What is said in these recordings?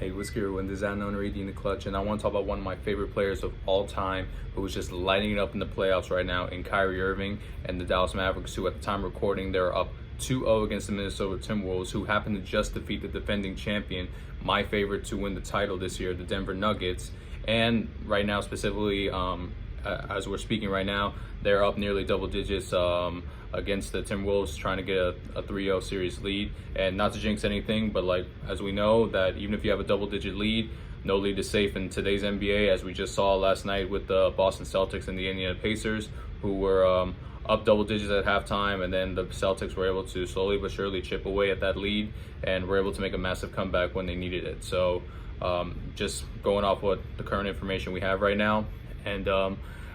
Hey, what's good? When this is Unknown reading the clutch, and I want to talk about one of my favorite players of all time, who is just lighting it up in the playoffs right now, in Kyrie Irving and the Dallas Mavericks, who at the time of recording they're up 2-0 against the Minnesota Timberwolves, who happen to just defeat the defending champion, my favorite to win the title this year, the Denver Nuggets. And right now, specifically, as we're speaking right now, they're up nearly double digits against the Timberwolves, trying to get a 3-0 series lead. And not to jinx anything, but like, as we know, that even if you have a double-digit lead, no lead is safe in today's NBA, as we just saw last night with the Boston Celtics and the Indiana Pacers, who were up double digits at halftime, and then the Celtics were able to slowly but surely chip away at that lead and were able to make a massive comeback when they needed it. So just going off what the current information we have right now, and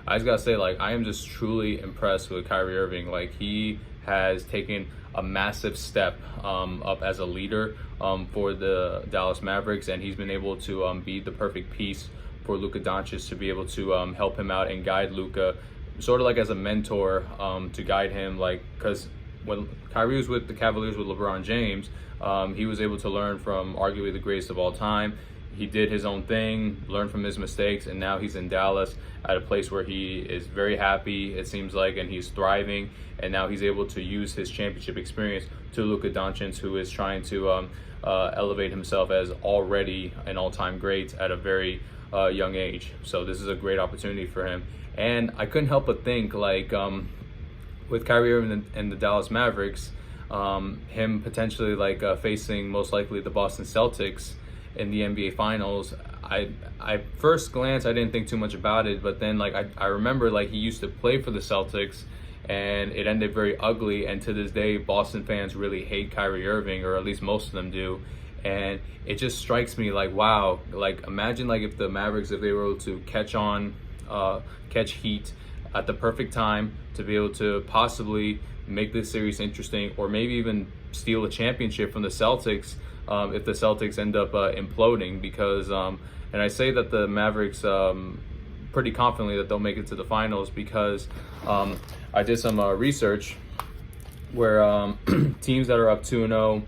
I just gotta say, like, I am just truly impressed with Kyrie Irving. Like, he has taken a massive step up as a leader for the Dallas Mavericks, and he's been able to be the perfect piece for Luka to be able to help him out and guide Luka, sort of like as a mentor, to guide him. Like, because when Kyrie was with the Cavaliers with LeBron James, he was able to learn from arguably the greatest of all time. He did his own thing, learned from his mistakes, and now he's in Dallas at a place where he is very happy, it seems like, and he's thriving. And now he's able to use his championship experience to Luka Doncic, who is trying to elevate himself as already an all-time great at a very young age. So this is a great opportunity for him. And I couldn't help but think, like, with Kyrie Irving and the Dallas Mavericks, him potentially facing most likely the Boston Celtics in the NBA Finals, I first glance, I didn't think too much about it, but then I remember, like, he used to play for the Celtics and it ended very ugly, and to this day Boston fans really hate Kyrie Irving, or at least most of them do. And it just strikes me like, wow, like, imagine like if the Mavericks, if they were able to catch heat at the perfect time to be able to possibly make this series interesting, or maybe even steal a championship from the Celtics, if the Celtics end up imploding. Because and I say that the Mavericks pretty confidently that they'll make it to the finals, because I did some research where teams that are up 2-0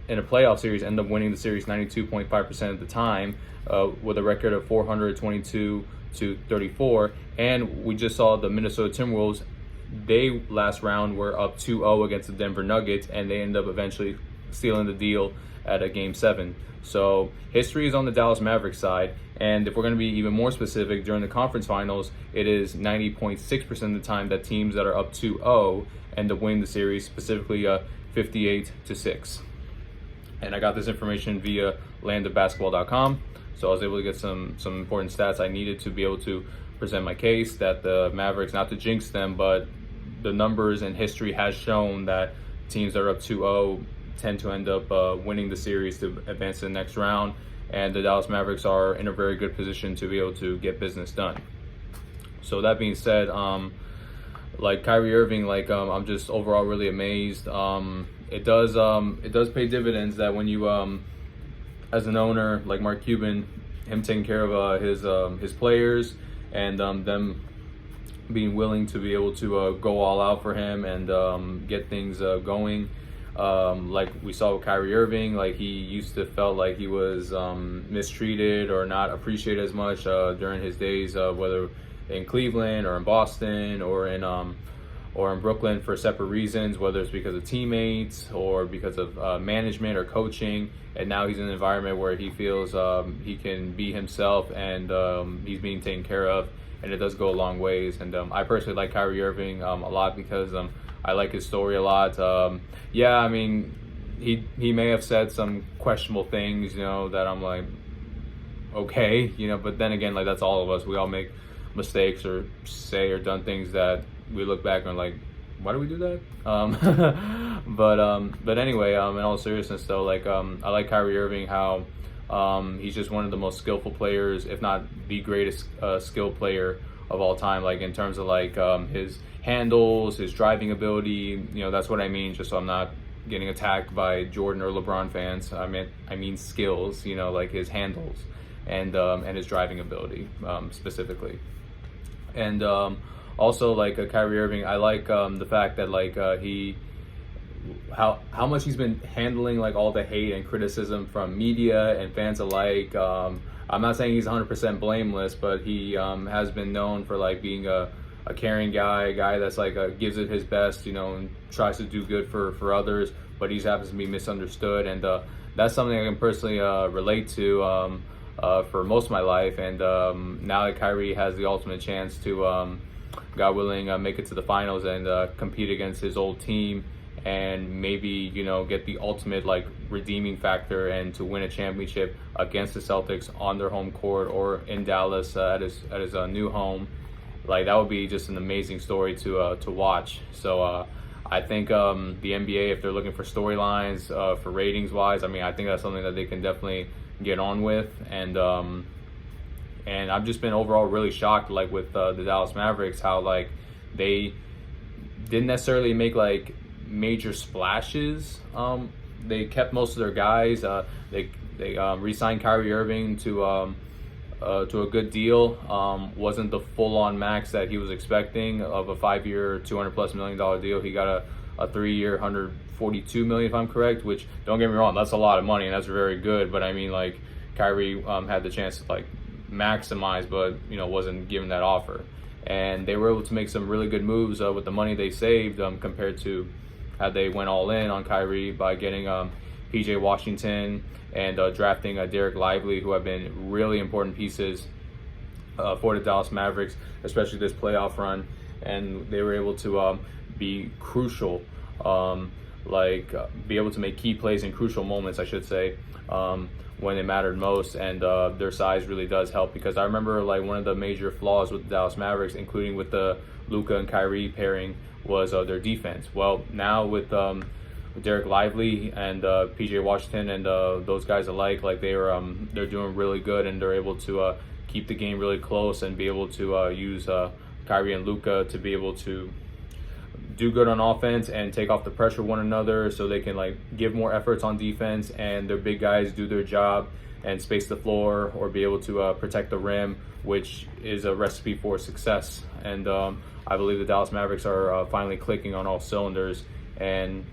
in a playoff series end up winning the series 92.5% of the time, with a record of 422-34. And we just saw the Minnesota Timberwolves, they last round were up 2-0 against the Denver Nuggets, and they end up eventually sealing the deal at a Game 7. So history is on the Dallas Mavericks side, and if we're going to be even more specific, during the conference finals, it is 90.6% of the time that teams that are up 2-0 end up winning the series, specifically 58-6. And I got this information via landofbasketball.com, so I was able to get some important stats I needed to be able to present my case that the Mavericks, not to jinx them, but the numbers and history has shown that teams that are up 2-0 tend to end up winning the series to advance to the next round, and the Dallas Mavericks are in a very good position to be able to get business done. So that being said, like Kyrie Irving, like I'm just overall really amazed. It does pay dividends that when you as an owner like Mark Cuban, him taking care of his players, and them being willing to be able to go all out for him and get things going. Like we saw with Kyrie Irving, like he used to felt like he was mistreated or not appreciated as much during his days, whether in Cleveland or in Boston or in Brooklyn, for separate reasons, whether it's because of teammates or because of management or coaching. And now he's in an environment where he feels he can be himself, and he's being taken care of, and it does go a long ways. And I personally like Kyrie Irving a lot, because I like his story a lot. Yeah, I mean, he may have said some questionable things, that I'm like, okay, but then again, like, that's all of us. We all make mistakes or say or done things that we look back and like, why do we do that? But anyway, in all seriousness though, like, I like Kyrie Irving, how he's just one of the most skillful players, if not the greatest skill player of all time, like in terms of like his handles, his driving ability. That's what I mean, just so I'm not getting attacked by Jordan or LeBron fans. I mean skills, like his handles and his driving ability specifically. And also, like, Kyrie Irving, I like the fact that, like, he how much he's been handling like all the hate and criticism from media and fans alike. I'm not saying he's 100% blameless, but he has been known for like being a caring guy, a guy that's like gives it his best, and tries to do good for others, but he happens to be misunderstood, and that's something I can personally relate to for most of my life. And now that Kyrie has the ultimate chance to, God willing, make it to the finals and compete against his old team, and maybe get the ultimate like redeeming factor and to win a championship against the Celtics on their home court or in Dallas at his new home, like that would be just an amazing story to watch. So I think the NBA, if they're looking for storylines for ratings wise, I mean, I think that's something that they can definitely get on with. And I've just been overall really shocked, like with the Dallas Mavericks, how like they didn't necessarily make like major splashes. They kept most of their guys. They re-signed Kyrie Irving to a good deal. Wasn't the full-on max that he was expecting of a 5-year, $200+ million deal. He got a 3-year, $142 million, if I'm correct. Which, don't get me wrong, that's a lot of money and that's very good. But I mean, like Kyrie had the chance to like maximize, but wasn't given that offer. And they were able to make some really good moves with the money they saved compared to how they went all in on Kyrie by getting PJ Washington and drafting Derek Lively, who have been really important pieces for the Dallas Mavericks, especially this playoff run. And they were able to be crucial, be able to make key plays in crucial moments, I should say, when it mattered most. And their size really does help, because I remember like one of the major flaws with the Dallas Mavericks, including with the Luka and Kyrie pairing, was their defense. Well, now with Derek Lively and PJ Washington and those guys alike, like they're doing really good, and they're able to keep the game really close and be able to use Kyrie and Luka to be able to do good on offense and take off the pressure of one another, so they can like give more efforts on defense, and their big guys do their job and space the floor or be able to protect the rim, which is a recipe for success. And I believe the Dallas Mavericks are finally clicking on all cylinders. And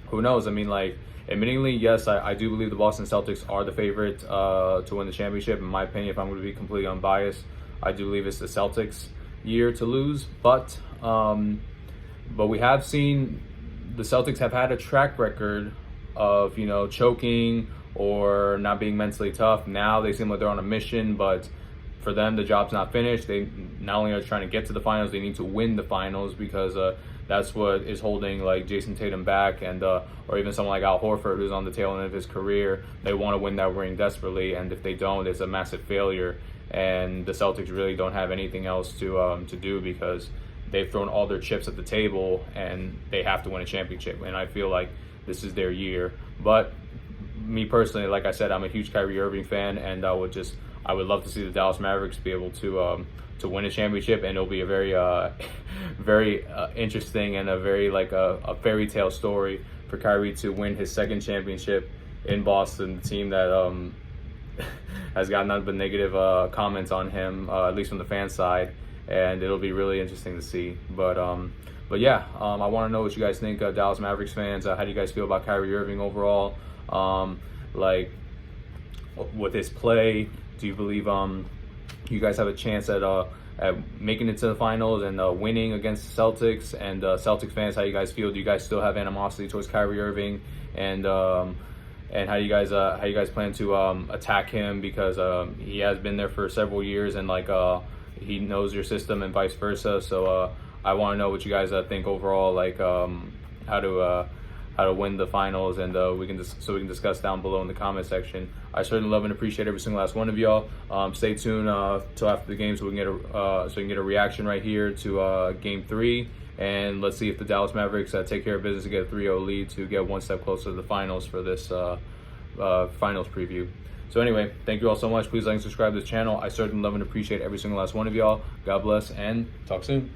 who knows? I mean, like, admittingly, yes, I do believe the Boston Celtics are the favorite to win the championship. In my opinion, if I'm going to be completely unbiased, I do believe it's the Celtics' year to lose. But we have seen the Celtics have had a track record of, choking or not being mentally tough. Now they seem like they're on a mission, but for them, the job's not finished. They not only are trying to get to the finals, they need to win the finals, because that's what is holding like Jayson Tatum back, and or even someone like Al Horford, who's on the tail end of his career. They want to win that ring desperately, and if they don't, it's a massive failure. And the Celtics really don't have anything else to do, because they've thrown all their chips at the table and they have to win a championship. And I feel like this is their year. But me personally, like I said, I'm a huge Kyrie Irving fan, and I would love to see the Dallas Mavericks be able to win a championship, and it'll be a very very interesting and a very like a fairy tale story for Kyrie to win his second championship in Boston, the team that has gotten nothing but negative comments on him, at least from the fan side, and it'll be really interesting to see. But yeah, I want to know what you guys think, Dallas Mavericks fans. How do you guys feel about Kyrie Irving overall? Like, with his play, do you believe you guys have a chance at making it to the finals and winning against the Celtics? And Celtics fans, how you guys feel? Do you guys still have animosity towards Kyrie Irving? And how you guys plan to attack him, because he has been there for several years, and like he knows your system and vice versa. So I want to know what you guys think overall, like how to win the finals, and we can discuss down below in the comment section. I certainly love and appreciate every single last one of y'all. Stay tuned till after the game, so we can get a reaction right here to Game 3, and let's see if the Dallas Mavericks take care of business and get a 3-0 lead to get one step closer to the finals for this finals preview. So anyway, thank you all so much. Please like and subscribe to this channel. I certainly love and appreciate every single last one of y'all. God bless, and talk soon.